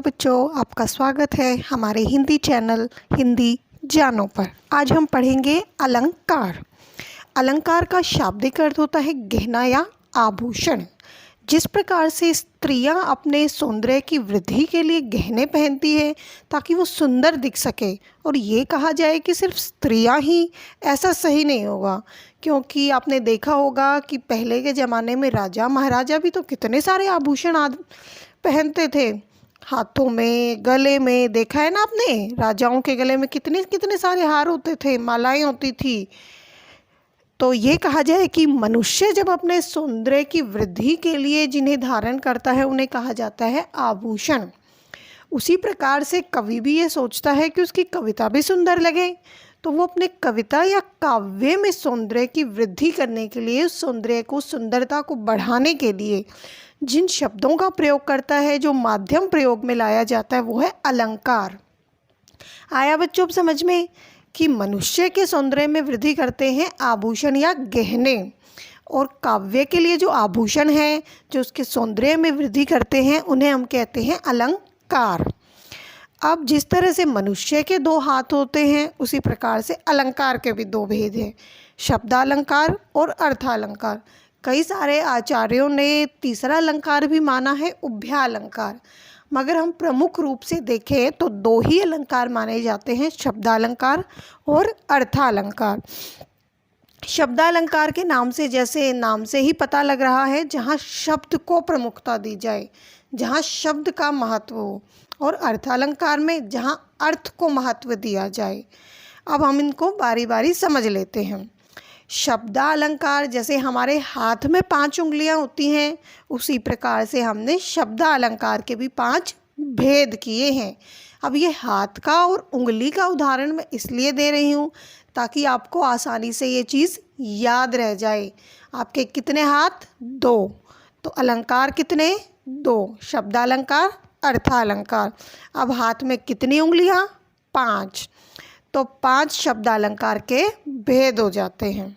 बच्चों, आपका स्वागत है हमारे हिंदी चैनल हिंदी जानो पर। आज हम पढ़ेंगे अलंकार। अलंकार का शाब्दिक अर्थ होता है गहना या आभूषण। जिस प्रकार से स्त्रियां अपने सौंदर्य की वृद्धि के लिए गहने पहनती है ताकि वो सुंदर दिख सके, और ये कहा जाए कि सिर्फ स्त्रियां ही, ऐसा सही नहीं होगा। क्योंकि आपने देखा होगा कि पहले के ज़माने में राजा महाराजा भी तो कितने सारे आभूषण पहनते थे, हाथों में, गले में। देखा है ना आपने, राजाओं के गले में कितने कितने सारे हार होते थे, मालाएं होती थी। तो ये कहा जाए कि मनुष्य जब अपने सौंदर्य की वृद्धि के लिए जिन्हें धारण करता है उन्हें कहा जाता है आभूषण। उसी प्रकार से कवि भी ये सोचता है कि उसकी कविता भी सुंदर लगे, तो वो अपने कविता या काव्य में सौंदर्य की वृद्धि करने के लिए, सौंदर्य को, सुंदरता को बढ़ाने के लिए जिन शब्दों का प्रयोग करता है, जो माध्यम प्रयोग में लाया जाता है, वो है अलंकार। आया बच्चों अब समझ में कि मनुष्य के सौंदर्य में वृद्धि करते हैं आभूषण या गहने, और काव्य के लिए जो आभूषण हैं, जो उसके सौंदर्य में वृद्धि करते हैं, उन्हें हम कहते हैं अलंकार। अब जिस तरह से मनुष्य के दो हाथ होते हैं, उसी प्रकार से अलंकार के भी दो भेद हैं, शब्दालंकार और अर्थालंकार। कई सारे आचार्यों ने तीसरा अलंकार भी माना है, उभयालंकार। मगर हम प्रमुख रूप से देखें तो दो ही अलंकार माने जाते हैं, शब्दालंकार और अर्थालंकार। शब्दालंकार के नाम से, जैसे नाम से ही पता लग रहा है, जहाँ शब्द को प्रमुखता दी जाए, जहाँ शब्द का महत्व हो, और अर्थालंकार में जहाँ अर्थ को महत्व दिया जाए। अब हम इनको बारी बारी समझ लेते हैं। शब्दालंकार, जैसे हमारे हाथ में 5 उंगलियां होती हैं, उसी प्रकार से हमने शब्दालंकार के भी 5 भेद किए हैं। अब ये हाथ का और उंगली का उदाहरण मैं इसलिए दे रही हूँ ताकि आपको आसानी से ये चीज़ याद रह जाए। आपके कितने हाथ? 2। तो अलंकार कितने? 2। शब्दालंकार, अर्थालंकार। अब हाथ में कितनी उंगलियां? 5। तो 5 शब्दालंकार के भेद हो जाते हैं।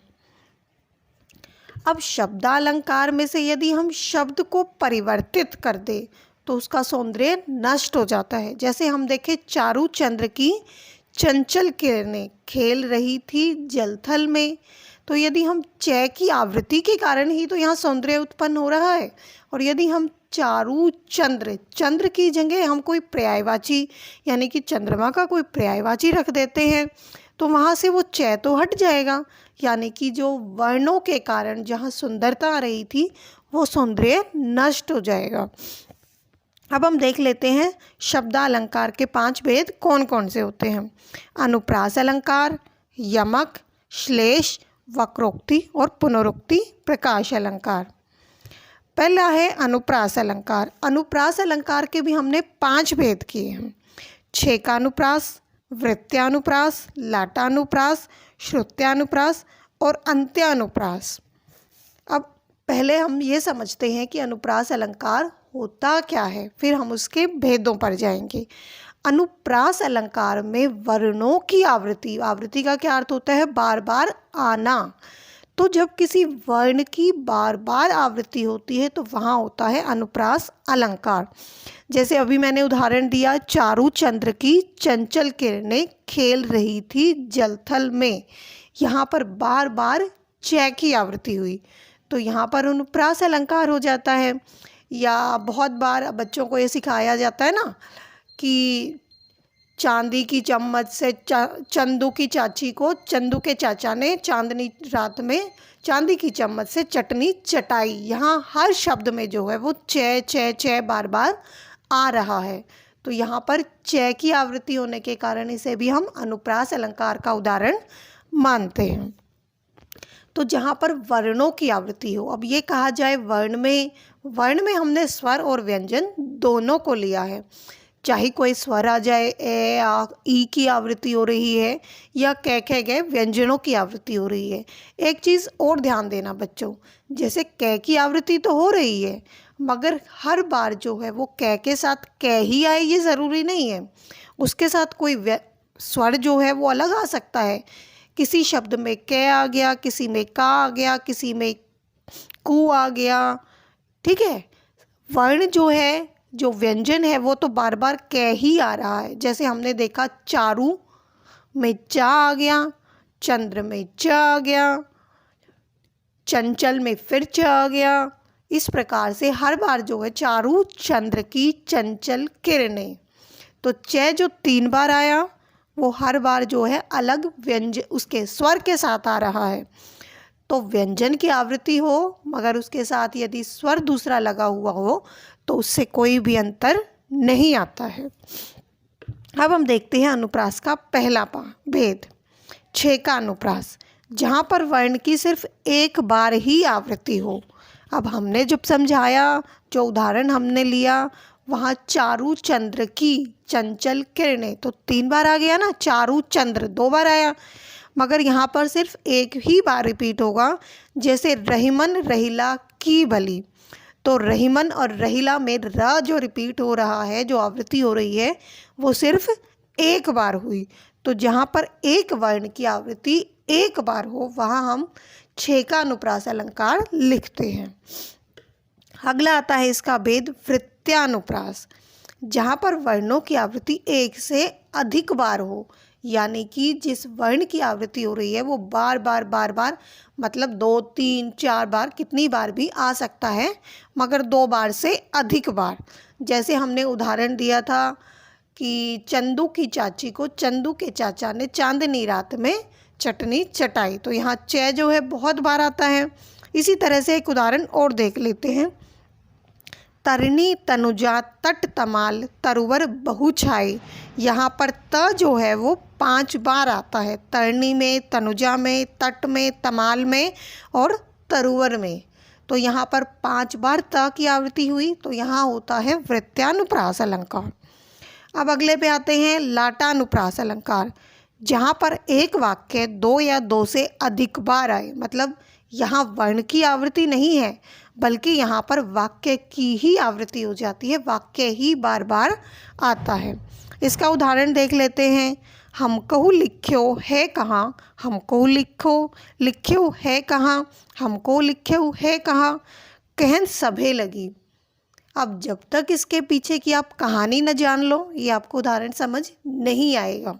अब शब्दालंकार में से यदि हम शब्द को परिवर्तित कर दे तो उसका सौंदर्य नष्ट हो जाता है। जैसे हम देखें, चारू चंद्र की चंचल किरणें खेल रही थी जलथल में। तो यदि हम च की आवृत्ति के कारण ही तो यहाँ सौंदर्य उत्पन्न हो रहा है, और यदि हम चारू चंद्र, चंद्र की जगह हम कोई पर्यायवाची यानी कि चंद्रमा का कोई पर्यायवाची रख देते हैं, तो वहाँ से वो च तो हट जाएगा, यानी कि जो वर्णों के कारण जहाँ सुंदरता आ रही थी वो सौंदर्य नष्ट हो जाएगा। अब हम देख लेते हैं शब्दालंकार के 5 भेद कौन कौन से होते हैं। अनुप्रास अलंकार, यमक, श्लेष, वक्रोक्ति और पुनरुक्ति, प्रकाश अलंकार। पहला है अनुप्रास अलंकार। अनुप्रास अलंकार के भी हमने 5 भेद किए हैं। छेकानुप्रास, वृत्त्यानुप्रास, लाटानुप्रास, श्रुत्यानुप्रास और अंत्यानुप्रास। अब पहले हम ये समझते हैं कि अनुप्रास अलंकार होता क्या है, फिर हम उसके भेदों पर जाएंगे। अनुप्रास अलंकार में वर्णों की आवृत्ति, आवृत्ति का क्या अर्थ होता है? बार बार आना। तो जब किसी वर्ण की बार बार आवृत्ति होती है तो वहाँ होता है अनुप्रास अलंकार। जैसे अभी मैंने उदाहरण दिया, चारू चंद्र की चंचल किरणें खेल रही थी जलथल में। यहाँ पर बार बार च की आवृत्ति हुई, तो यहाँ पर अनुप्रास अलंकार हो जाता है। या बहुत बार बच्चों को ये सिखाया जाता है ना कि चांदी की चम्मच से चंदू की चाची को, चंदू के चाचा ने चांदनी रात में चांदी की चम्मच से चटनी चटाई। यहाँ हर शब्द में जो है वो च च च बार बार आ रहा है, तो यहाँ पर च की आवृत्ति होने के कारण इसे भी हम अनुप्रास अलंकार का उदाहरण मानते हैं। तो जहाँ पर वर्णों की आवृत्ति हो, अब ये कहा जाए वर्ण में हमने स्वर और व्यंजन दोनों को लिया है। चाहे कोई स्वर आ जाए, ए आ ई की आवृत्ति हो रही है, या क ख ग व्यंजनों की आवृत्ति हो रही है। एक चीज़ और ध्यान देना बच्चों, जैसे क की आवृत्ति तो हो रही है, मगर हर बार जो है वो क के साथ क ही आए ये ज़रूरी नहीं है। उसके साथ कोई स्वर जो है वो अलग आ सकता है। किसी शब्द में क आ गया, किसी में का आ गया, किसी में कु आ गया। ठीक है, वर्ण जो है जो व्यंजन है वो तो बार बार क ही आ रहा है। जैसे हमने देखा चारू में चा आ गया, चंद्र में च आ गया, चंचल में फिर च आ गया। इस प्रकार से हर बार जो है चारू चंद्र की चंचल किरणें, तो च जो 3 बार आया वो हर बार जो है अलग व्यंजन उसके स्वर के साथ आ रहा है। तो व्यंजन की आवृत्ति हो मगर उसके साथ यदि स्वर दूसरा लगा हुआ हो तो उससे कोई भी अंतर नहीं आता है। अब हम देखते हैं अनुप्रास का पहला भेद, 6 का अनुप्रास, जहाँ पर वर्ण की सिर्फ एक बार ही आवृत्ति हो। अब हमने जब समझाया, जो उदाहरण हमने लिया, वहाँ चारू चंद्र की चंचल किरणें, तो 3 बार आ गया ना, चारू चंद्र 2 बार आया, मगर यहाँ पर सिर्फ एक ही बार रिपीट होगा। जैसे रहीमन रहीला की भली, तो रहीमन और रहीला में र जो रिपीट हो रहा है, जो आवृत्ति हो रही है, वो सिर्फ एक बार हुई। तो जहाँ पर एक वर्ण की आवृत्ति एक बार हो वहाँ हम 6 का अनुप्रास अलंकार लिखते हैं। अगला आता है इसका भेद वृत्त्यानुप्रास, जहाँ पर वर्णों की आवृत्ति एक से अधिक बार हो, यानी कि जिस वर्ण की आवृत्ति हो रही है वो बार बार मतलब 2, 3, 4 बार, कितनी बार भी आ सकता है, मगर 2 बार से अधिक बार। जैसे हमने उदाहरण दिया था कि चंदू की चाची को चंदू के चाचा ने चांदनी रात में चटनी चटाई, तो यहाँ च जो है बहुत बार आता है। इसी तरह से एक उदाहरण और देख लेते हैं, तरनी तनुजा तट तमाल तरुवर बहु छाई, यहाँ पर त जो है वो 5 बार आता है, तरनी में, तनुजा में, तट में, तमाल में और तरुवर में। तो यहाँ पर 5 बार त की आवृत्ति हुई, तो यहाँ होता है वृत्त्यानुप्रास अलंकार। अब अगले पे आते हैं लाटानुप्रास अलंकार, जहाँ पर एक वाक्य 2 या 2 से अधिक बार आए, मतलब यहाँ वर्ण की आवृत्ति नहीं है बल्कि यहाँ पर वाक्य की ही आवृत्ति हो जाती है, वाक्य ही बार बार आता है। इसका उदाहरण देख लेते हैं, हमको लिख्यो है कहाँ, हमको लिख्यो है कहाँ, हमको लिख्यो है कहाँ, कहन सभे लगी। अब जब तक इसके पीछे की आप कहानी न जान लो, ये आपको उदाहरण समझ नहीं आएगा।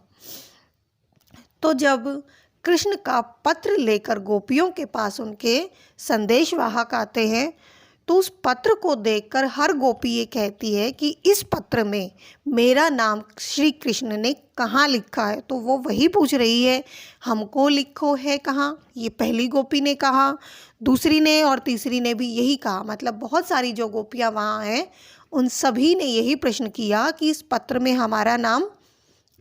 तो जब कृष्ण का पत्र लेकर गोपियों के पास उनके संदेशवाहक आते हैं, तो उस पत्र को देखकर हर गोपी ये कहती है कि इस पत्र में मेरा नाम श्री कृष्ण ने कहाँ लिखा है। तो वो वही पूछ रही है, हमको लिखो है कहाँ, ये पहली गोपी ने कहा, दूसरी ने और तीसरी ने भी यही कहा, मतलब बहुत सारी जो गोपियाँ वहाँ हैं उन सभी ने यही प्रश्न किया कि इस पत्र में हमारा नाम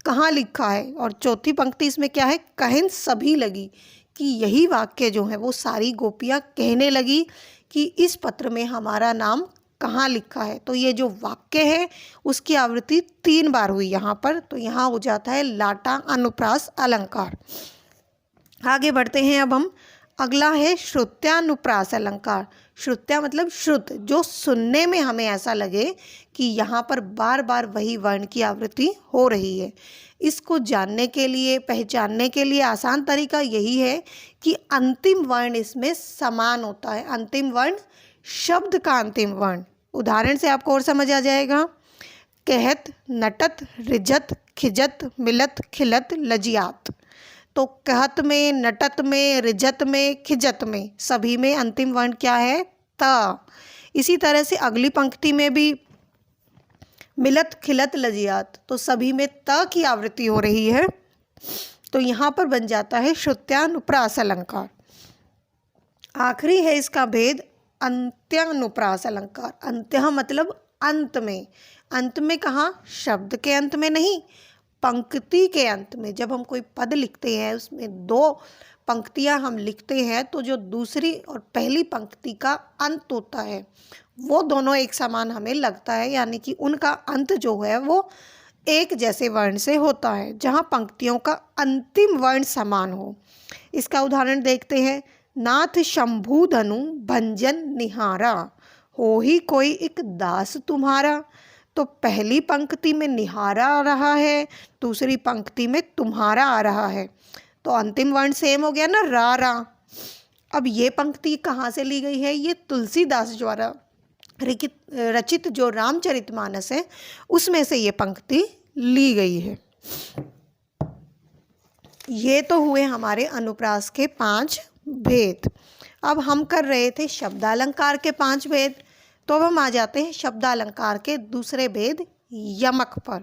कहाँ लिखा है। और चौथी पंक्ति इसमें क्या है, कहन सभी लगी, कि यही वाक्य जो है वो सारी गोपियाँ कहने लगी कि इस पत्र में हमारा नाम कहाँ लिखा है। तो ये जो वाक्य है उसकी आवृत्ति 3 बार हुई यहाँ पर, तो यहाँ हो जाता है लाटा अनुप्रास अलंकार। आगे बढ़ते हैं अब हम, अगला है श्रुत्यानुप्रास अलंकार। श्रुत्या मतलब श्रुत, जो सुनने में हमें ऐसा लगे कि यहाँ पर बार बार वही वर्ण की आवृत्ति हो रही है। इसको जानने के लिए, पहचानने के लिए आसान तरीका यही है कि अंतिम वर्ण इसमें समान होता है, अंतिम वर्ण शब्द का अंतिम वर्ण। उदाहरण से आपको और समझ आ जाएगा, कहत, नटत, रिजत, खिजत, मिलत, खिलत, लजियात। तो कहत में, नटत में, रिजत में, खिजत में सभी में अंतिम वर्ण क्या है, त। इसी तरह से अगली पंक्ति में भी मिलत, खिलत, लजियात, तो सभी में त की आवृत्ति हो रही है। तो यहाँ पर बन जाता है श्रुत्यानुप्रास अलंकार। आखिरी है इसका भेद अंत्यानुप्रास अलंकार। अंत्य मतलब अंत में, अंत में कहाँ, शब्द के अंत में नहीं, पंक्ति के अंत में। जब हम कोई पद लिखते हैं उसमें 2 पंक्तियां हम लिखते हैं, तो जो दूसरी और पहली पंक्ति का अंत होता है वो दोनों एक समान हमें लगता है, यानी कि उनका अंत जो है वो एक जैसे वर्ण से होता है, जहाँ पंक्तियों का अंतिम वर्ण समान हो। इसका उदाहरण देखते हैं, नाथ शंभु धनु भंजन निहारा, हो ही कोई एक दास तुम्हारा। तो पहली पंक्ति में निहारा आ रहा है, दूसरी पंक्ति में तुम्हारा आ रहा है, तो अंतिम वर्ण सेम हो गया ना, रा रा। अब ये पंक्ति कहाँ से ली गई है, ये तुलसीदास द्वारा रचित जो रामचरितमानस है उसमें से ये पंक्ति ली गई है। ये तो हुए हमारे अनुप्रास के 5 भेद। अब हम कर रहे थे शब्दालंकार के 5 भेद, तो अब हम आ जाते हैं शब्दालंकार के दूसरे भेद यमक पर।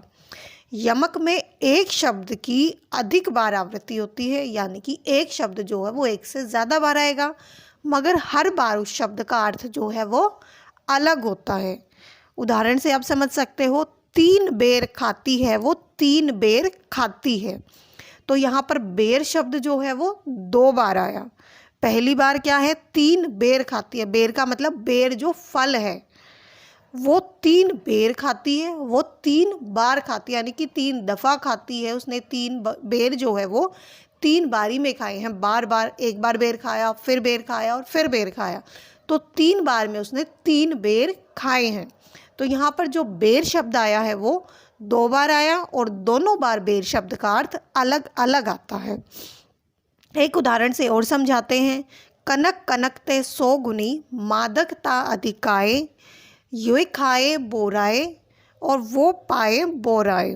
यमक में एक शब्द की अधिक बार आवृत्ति होती है, यानी कि एक शब्द जो है वो एक से ज़्यादा बार आएगा, मगर हर बार उस शब्द का अर्थ जो है वो अलग होता है। उदाहरण से आप समझ सकते हो, 3 बेर खाती है वो 3 बेर खाती है। तो यहाँ पर बेर शब्द जो है वो 2 बार आया। पहली बार क्या है, 3 बेर खाती है। बेर का मतलब बेर जो फल है, वो 3 बेर खाती है, वो 3 बार खाती है, यानी कि 3 दफ़ा खाती है। उसने 3 बेर जो है वो 3 बारी में खाए हैं। बार बार, एक बार बेर खाया, फिर बेर खाया और फिर बेर खाया, तो 3 बार में उसने 3 बेर खाए हैं। तो यहाँ पर जो बेर शब्द आया है वो 2 बार आया, और दोनों बार बेर शब्द का अर्थ अलग अलग आता है। एक उदाहरण से और समझाते हैं। कनक कनकते 100 गुनी, मादकता अधिकाए, ये खाए बोराए और वो पाए बोराए।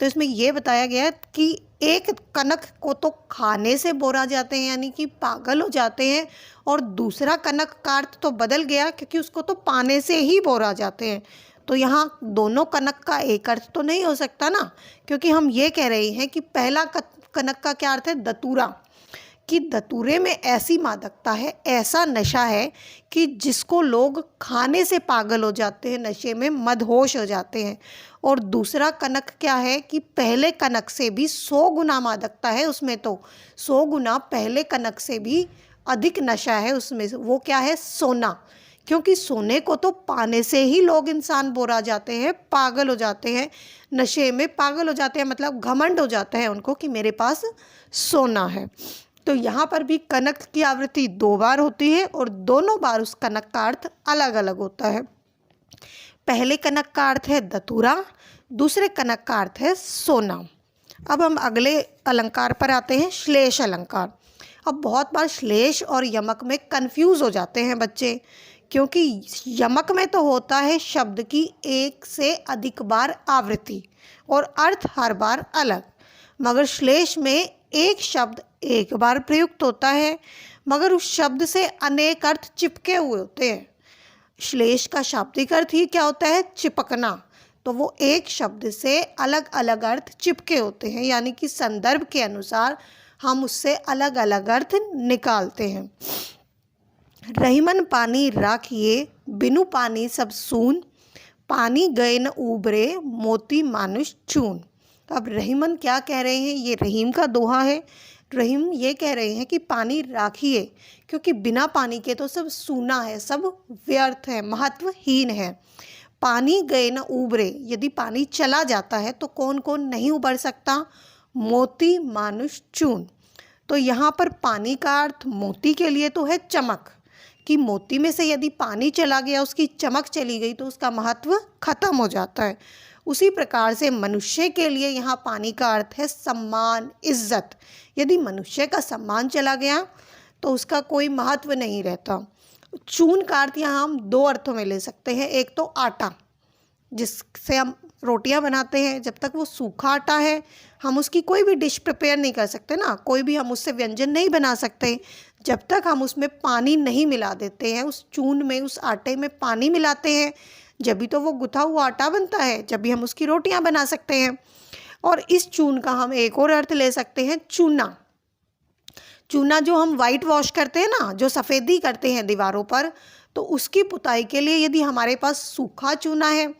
तो इसमें ये बताया गया है कि एक कनक को तो खाने से बोरा जाते हैं, यानी कि पागल हो जाते हैं, और दूसरा कनक का अर्थ तो बदल गया, क्योंकि उसको तो पाने से ही बोरा जाते हैं। तो यहाँ दोनों कनक का एक अर्थ तो नहीं हो सकता ना, क्योंकि हम ये कह रहे हैं कि पहला कनक का क्या अर्थ है, दतूरा, कि दतूरे में ऐसी मादकता है, ऐसा नशा है कि जिसको लोग खाने से पागल हो जाते हैं, नशे में मदहोश हो जाते हैं। और दूसरा कनक क्या है कि पहले कनक से भी 100 गुना मादकता है उसमें, तो 100 गुना पहले कनक से भी अधिक नशा है उसमें। वो क्या है, सोना, क्योंकि सोने को तो पाने से ही लोग इंसान बोरा जाते हैं, पागल हो जाते हैं, नशे में पागल हो जाते हैं, मतलब घमंड हो जाता है उनको कि मेरे पास सोना है। तो यहाँ पर भी कनक की आवृत्ति 2 बार होती है, और दोनों बार उस कनक का अर्थ अलग अलग होता है। पहले कनक का अर्थ है दतूरा, दूसरे कनक का अर्थ है सोना। अब हम अगले अलंकार पर आते हैं, श्लेष अलंकार। अब बहुत बार श्लेष और यमक में कंफ्यूज हो जाते हैं बच्चे, क्योंकि यमक में तो होता है शब्द की एक से अधिक बार आवृत्ति और अर्थ हर बार अलग, मगर श्लेष में एक शब्द एक बार प्रयुक्त होता है, मगर उस शब्द से अनेक अर्थ चिपके हुए होते हैं। श्लेष का शाब्दिक अर्थ ही क्या होता है, चिपकना। तो वो एक शब्द से अलग अलग अर्थ चिपके होते हैं, यानी कि संदर्भ के अनुसार हम उससे अलग अलग अर्थ निकालते हैं। रहीमन पानी राखिए, बिनु पानी सब सून, पानी गए न उबरे, मोती मानुष चून। अब रहीमन क्या कह रहे हैं, ये रहीम का दोहा है। रहीम ये कह रहे हैं कि पानी राखिए, क्योंकि बिना पानी के तो सब सूना है, सब व्यर्थ है, महत्वहीन है। पानी गए न उबरे, यदि पानी चला जाता है तो कौन कौन नहीं उबर सकता, मोती मानुष चून। तो यहाँ पर पानी का अर्थ मोती के लिए तो है चमक, कि मोती में से यदि पानी चला गया, उसकी चमक चली गई, तो उसका महत्व खत्म हो जाता है। उसी प्रकार से मनुष्य के लिए यहाँ पानी का अर्थ है सम्मान, इज्जत। यदि मनुष्य का सम्मान चला गया तो उसका कोई महत्व नहीं रहता। चून का अर्थ यहाँ हम 2 अर्थों में ले सकते हैं। एक तो आटा, जिससे हम रोटियां बनाते हैं, जब तक वो सूखा आटा है हम उसकी कोई भी डिश प्रिपेयर नहीं कर सकते ना, कोई भी हम उससे व्यंजन नहीं बना सकते जब तक हम उसमें पानी नहीं मिला देते हैं। उस चून में, उस आटे में पानी मिलाते हैं, जब भी तो वो गुथा हुआ आटा बनता है, जब भी हम उसकी रोटियां बना सकते हैं। और इस चून का हम एक और अर्थ ले सकते हैं, चूना। चूना जो हम वाइट वॉश करते हैं ना, जो सफ़ेदी करते हैं दीवारों पर, तो उसकी पुताई के लिए यदि हमारे पास सूखा चूना है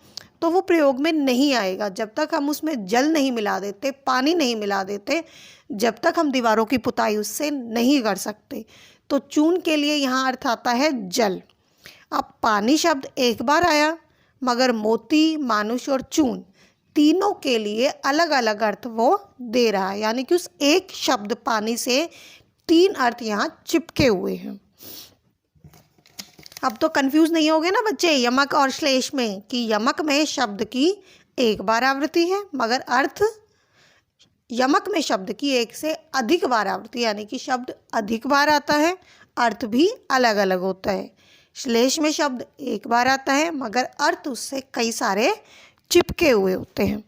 तो वो प्रयोग में नहीं आएगा। जब तक हम उसमें जल नहीं मिला देते, पानी नहीं मिला देते, जब तक हम दीवारों की पुताई उससे नहीं कर सकते। तो चून के लिए यहाँ अर्थ आता है जल। अब पानी शब्द एक बार आया, मगर मोती, मानुष और चून तीनों के लिए अलग अलग अर्थ वो दे रहा है, यानी कि उस एक शब्द पानी से 3 अर्थ यहाँ चिपके हुए हैं। अब तो कंफ्यूज नहीं होगे ना बच्चे यमक और श्लेष में, कि यमक में शब्द की एक बार आवृत्ति है, मगर अर्थ यमक में शब्द की एक से अधिक बार आवृत्ति, यानी कि शब्द अधिक बार आता है, अर्थ भी अलग अलग होता है। श्लेष में शब्द एक बार आता है मगर अर्थ उससे कई सारे चिपके हुए होते हैं।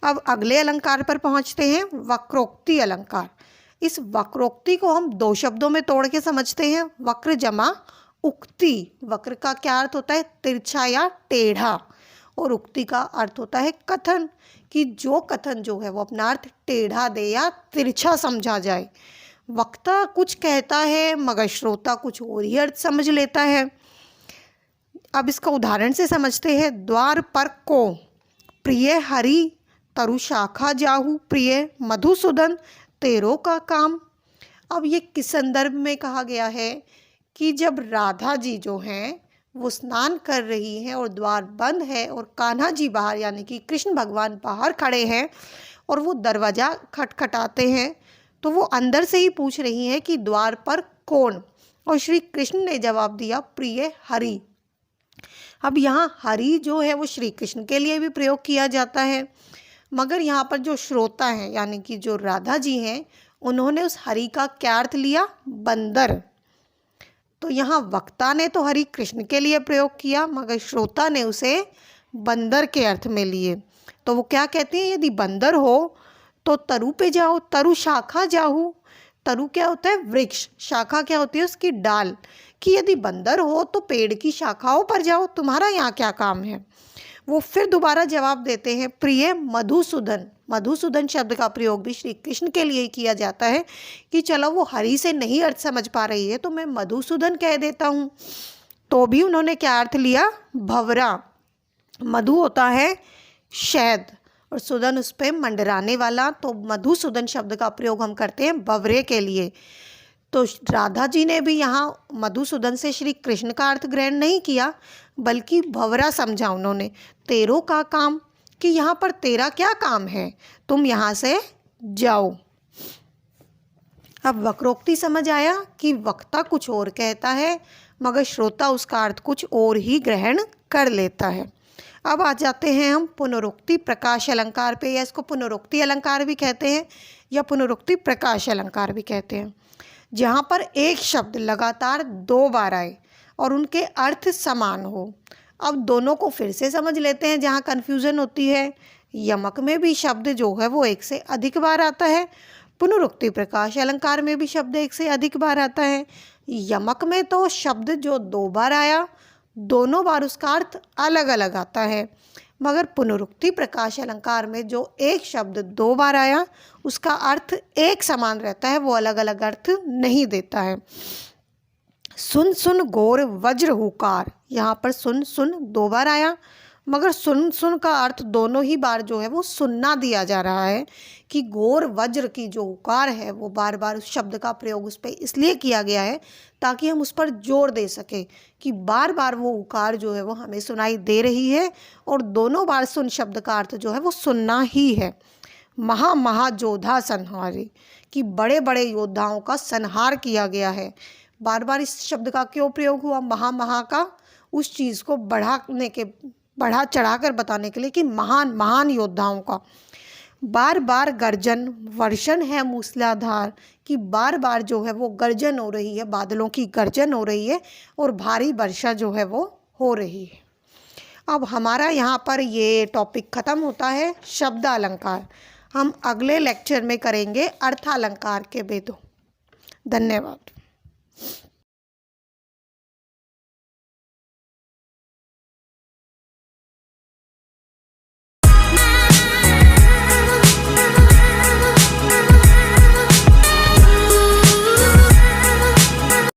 अब अगले अलंकार पर पहुंचते हैं, वक्रोक्ति अलंकार। इस वक्रोक्ति को हम दो शब्दों में तोड़ के समझते हैं, वक्र जमा उक्ति। वक्र का क्या अर्थ होता है? तिरछा या टेढ़ा, और उक्ति का अर्थ होता है कथन, कि जो कथन जो है वो अपना अर्थ टेढ़ा दे या तिरछा समझा जाए। वक्ता कुछ कहता है मगर श्रोता कुछ और ही अर्थ समझ लेता है। अब इसका उदाहरण से समझते हैं, द्वार पर को प्रिय हरि तरु शाखा जाहू प्रिय मधुसूदन तेरो का काम। अब ये किस संदर्भ में कहा गया है कि जब राधा जी जो हैं वो स्नान कर रही हैं और द्वार बंद है और कान्हा जी बाहर यानी कि कृष्ण भगवान बाहर खड़े हैं और वो दरवाज़ा खटखटाते हैं, तो वो अंदर से ही पूछ रही हैं कि द्वार पर कौन, और श्री कृष्ण ने जवाब दिया प्रिय हरि। अब यहाँ हरि जो है वो श्री कृष्ण के लिए भी प्रयोग किया जाता है, मगर यहाँ पर जो श्रोता हैं यानी कि जो राधा जी हैं उन्होंने उस हरि का क्या अर्थ लिया? बंदर। तो यहाँ वक्ता ने तो हरि कृष्ण के लिए प्रयोग किया मगर श्रोता ने उसे बंदर के अर्थ में लिए। तो वो क्या कहते हैं, यदि बंदर हो तो तरु पे जाओ, तरु शाखा जाहू। तरु क्या होता है? वृक्ष। शाखा क्या होती है? उसकी डाल। कि यदि बंदर हो तो पेड़ की शाखाओं पर जाओ, तुम्हारा यहाँ क्या काम है। वो फिर दोबारा जवाब देते हैं प्रिय मधुसूदन। मधुसूदन शब्द का प्रयोग भी श्री कृष्ण के लिए किया जाता है कि चलो वो हरि से नहीं अर्थ समझ पा रही है तो मैं मधुसूदन कह देता हूँ। तो भी उन्होंने क्या अर्थ लिया? भंवरा। मधु होता है शहद और सूदन उस पर मंडराने वाला, तो मधुसूदन शब्द का प्रयोग हम करते हैं भंवरे के लिए। तो राधा जी ने भी यहाँ मधुसूदन से श्री कृष्ण का अर्थ ग्रहण नहीं किया बल्कि भंवरा समझा उन्होंने। तेरो का काम, कि यहाँ पर तेरा क्या काम है, तुम यहाँ से जाओ। अब वक्रोक्ति समझ आया कि वक्ता कुछ और कहता है मगर श्रोता उसका अर्थ कुछ और ही ग्रहण कर लेता है। अब आ जाते हैं हम पुनरुक्ति प्रकाश अलंकार पे, या इसको पुनरुक्ति अलंकार भी कहते हैं या पुनरुक्ति प्रकाश अलंकार भी कहते हैं, जहाँ पर एक शब्द लगातार दो बार आए और उनके अर्थ समान हो। अब दोनों को फिर से समझ लेते हैं जहाँ कन्फ्यूज़न होती है। यमक में भी शब्द जो है वो एक से अधिक बार आता है, पुनरुक्ति प्रकाश अलंकार में भी शब्द एक से अधिक बार आता है। यमक में तो शब्द जो दो बार आया दोनों बार उसका अर्थ अलग अलग आता है, मगर पुनरुक्ति प्रकाश अलंकार में जो एक शब्द दो बार आया उसका अर्थ एक समान रहता है, वो अलग अलग अर्थ नहीं देता है। सुन सुन घोर वज्र हुकार, यहाँ पर सुन सुन दो बार आया मगर सुन सुन का अर्थ दोनों ही बार जो है वो सुनना दिया जा रहा है कि घोर वज्र की जो हुकार है वो बार बार उस शब्द का प्रयोग उस पर इसलिए किया गया है ताकि हम उस पर जोर दे सके कि बार बार वो हुकार जो है वो हमें सुनाई दे रही है और दोनों बार सुन शब्द का अर्थ जो है वो सुनना ही है। महायोद्धा संहारी, कि बड़े बड़े योद्धाओं का संहार किया गया है। बार बार इस शब्द का क्यों प्रयोग हुआ? महा का उस चीज़ को बढ़ा चढ़ा कर बताने के लिए कि महान महान योद्धाओं का। बार बार गर्जन, वर्षण है मूसलाधार, कि बार बार जो है वो गर्जन हो रही है, बादलों की गर्जन हो रही है और भारी वर्षा जो है वो हो रही है। अब हमारा यहाँ पर ये टॉपिक ख़त्म होता है शब्द अलंकार। हम अगले लेक्चर में करेंगे अर्थालंकार के भेदों। धन्यवाद।